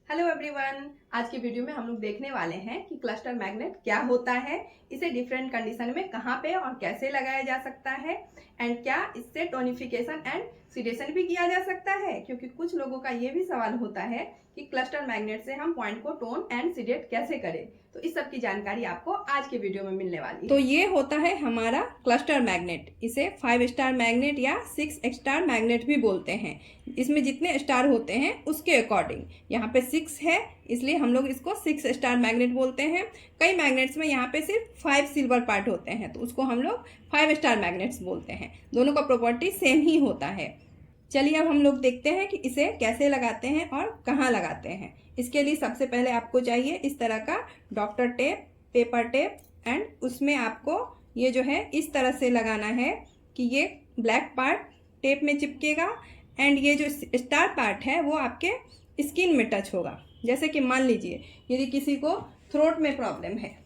Hello everyone. आज की video में हम लोग देखने वाले हैं कि क्लस्टर मैग्नेट क्या होता है, इसे डिफरेंट कंडीशन में कहाँ पे और कैसे लगाया जा सकता है, एंड क्या इससे टोनिफिकेशन एंड सिडेशन भी किया जा सकता है। क्योंकि कुछ लोगों का ये भी सवाल होता है कि क्लस्टर मैग्नेट से हम पॉइंट को टोन एंड सिडेट कैसे करें। तो इस सब की जानकारी आपको आज के वीडियो में मिलने वाली है। तो ये होता है हमारा क्लस्टर मैग्नेट। इसे 5 स्टार मैग्नेट या 6 स्टार मैग्नेट भी बोलते हैं। इसमें जितने स्टार होते हैं उसके अकॉर्डिंग, यहाँ पे 6 है इसलिए हम लोग इसको 6 स्टार मैग्नेट बोलते हैं। कई मैग्नेट्स में यहाँ पे सिर्फ 5 सिल्वर पार्ट होते हैं तो उसको हम लोग 5 स्टार मैग्नेट्स बोलते हैं। दोनों का प्रॉपर्टी सेम ही होता है। चलिए अब हम लोग देखते हैं कि इसे कैसे लगाते हैं और कहाँ लगाते हैं। इसके लिए सबसे पहले आपको चाहिए इस तरह का doctor tape, paper tape, and उसमें आपको ये जो है इस तरह से लगाना है कि ये ब्लैक पार्ट टेप में चिपकेगा एंड ये जो स्टार पार्ट है वो आपके स्किन में टच होगा। जैसे कि मान लीजिए यदि किसी को थ्रोट में प्रॉब्लम है,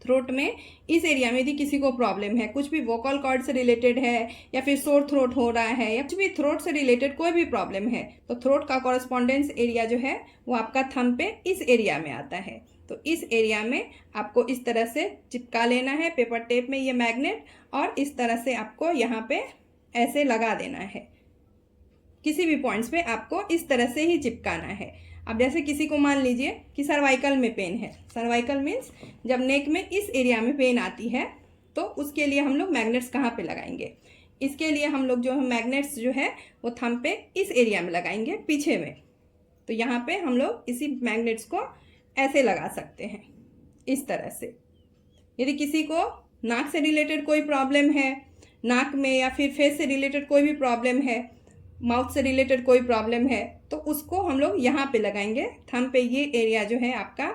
थ्रोट में इस एरिया में यदि किसी को प्रॉब्लम है, कुछ भी वोकल कॉर्ड से रिलेटेड है या फिर सोर थ्रोट हो रहा है या कुछ भी थ्रोट से रिलेटेड कोई भी प्रॉब्लम है, तो थ्रोट का कॉरस्पॉन्डेंस एरिया जो है वो आपका थंब पे इस एरिया में आता है। तो इस एरिया में आपको इस तरह से चिपका लेना है पेपर टेप में ये मैग्नेट, और इस तरह से आपको यहाँ पे ऐसे लगा देना है। किसी भी पॉइंट्स पे आपको इस तरह से ही चिपकाना है। अब जैसे किसी को मान लीजिए कि सर्वाइकल में पेन है, सर्वाइकल मीन्स जब नेक में इस एरिया में पेन आती है, तो उसके लिए हम लोग मैग्नेट्स कहाँ पे लगाएंगे। इसके लिए हम लोग जो है मैग्नेट्स जो है वो थंब पे इस एरिया में लगाएंगे पीछे में। तो यहाँ पे हम लोग इसी मैग्नेट्स को ऐसे लगा सकते हैं इस तरह से। यदि किसी को नाक से रिलेटेड कोई प्रॉब्लम है, नाक में या फिर फेस से रिलेटेड कोई भी प्रॉब्लम है, माउथ से रिलेटेड कोई प्रॉब्लम है, तो उसको हम लोग यहाँ पे लगाएंगे थंब पे। ये एरिया जो है आपका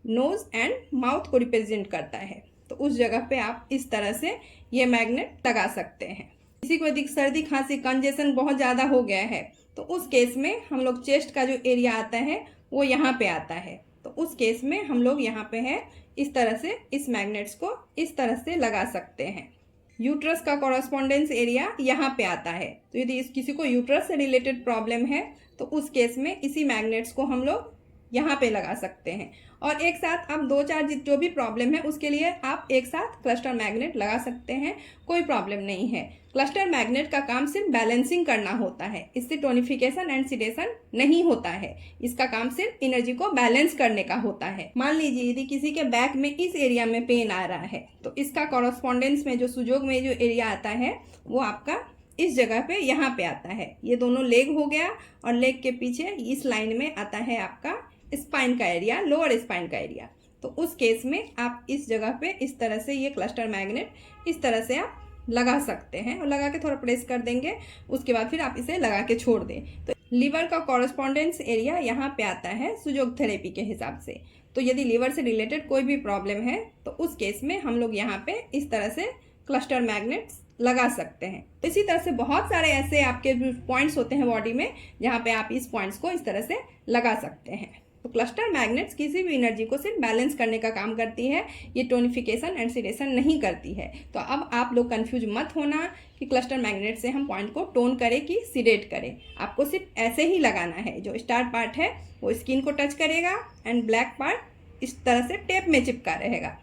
नोज एंड माउथ को रिप्रेजेंट करता है, तो उस जगह पे आप इस तरह से ये मैग्नेट लगा सकते हैं। किसी को यदि सर्दी खांसी कंजेशन बहुत ज़्यादा हो गया है तो उस केस में हम लोग चेस्ट का जो एरिया आता है वो यहाँ पे आता है, तो उस केस में हम लोग यहाँ पे है इस तरह से इस मैग्नेट्स को इस तरह से लगा सकते हैं। यूट्रस का कॉरस्पॉन्डेंस एरिया यहाँ पे आता है, तो यदि किसी को यूट्रस से रिलेटेड प्रॉब्लम है तो उस केस में इसी मैग्नेट्स को हम लोग यहाँ पे लगा सकते हैं। और एक साथ आप 2-4 जो भी प्रॉब्लम है उसके लिए आप एक साथ क्लस्टर मैग्नेट लगा सकते हैं, कोई प्रॉब्लम नहीं है। क्लस्टर मैग्नेट का काम सिर्फ बैलेंसिंग करना होता है, इससे टोनिफिकेशन एंड सिडेशन नहीं होता है। इसका काम सिर्फ एनर्जी को बैलेंस करने का होता है। मान लीजिए यदि किसी के बैक में इस एरिया में पेन आ रहा है तो इसका कॉरस्पॉन्डेंस में जो सुजोग में जो एरिया आता है वो आपका इस जगह पे यहाँ पे आता है। ये दोनों लेग हो गया और लेग के पीछे इस लाइन में आता है आपका स्पाइन का एरिया, लोअर स्पाइन का एरिया। तो उस केस में आप इस जगह पे इस तरह से ये क्लस्टर मैग्नेट इस तरह से आप लगा सकते हैं और लगा के थोड़ा प्रेस कर देंगे, उसके बाद फिर आप इसे लगा के छोड़ दें। तो लीवर का कॉरस्पॉन्डेंस एरिया यहाँ पे आता है सुजोग थेरेपी के हिसाब से। तो यदि लीवर से रिलेटेड कोई भी प्रॉब्लम है तो उस केस में हम लोग यहाँ पे इस तरह से क्लस्टर मैग्नेट्स लगा सकते हैं। इसी तरह से बहुत सारे ऐसे आपके पॉइंट्स होते हैं बॉडी में जहाँ पे आप इस पॉइंट्स को इस तरह से लगा सकते हैं। तो क्लस्टर मैग्नेट्स किसी भी एनर्जी को सिर्फ बैलेंस करने का काम करती है, ये टोनिफिकेशन एंड सिडेशन नहीं करती है। तो अब आप लोग कंफ्यूज मत होना कि क्लस्टर मैग्नेट से हम पॉइंट को टोन करें कि सिडेट करें। आपको सिर्फ ऐसे ही लगाना है। जो स्टार पार्ट है वो स्किन को टच करेगा एंड ब्लैक पार्ट इस तरह से टेप में चिपका रहेगा।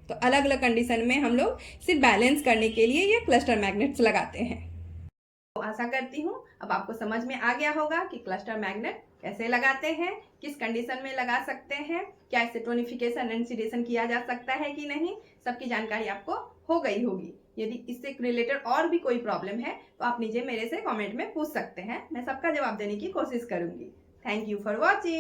तो अलग अलग कंडीशन में हम लोग सिर्फ बैलेंस करने के लिए ये क्लस्टर मैग्नेट्स लगाते हैं। तो आशा करती हूँ अब आपको समझ में आ गया होगा कि क्लस्टर मैग्नेट कैसे लगाते हैं, किस कंडीशन में लगा सकते हैं, क्या इससे टोनिफिकेशन एंड सिडेशन किया जा सकता है कि नहीं, सबकी जानकारी आपको हो गई होगी। यदि इससे रिलेटेड और भी कोई प्रॉब्लम है तो आप नीचे मेरे से कमेंट में पूछ सकते हैं, मैं सबका जवाब देने की कोशिश करूंगी। Thank you for watching.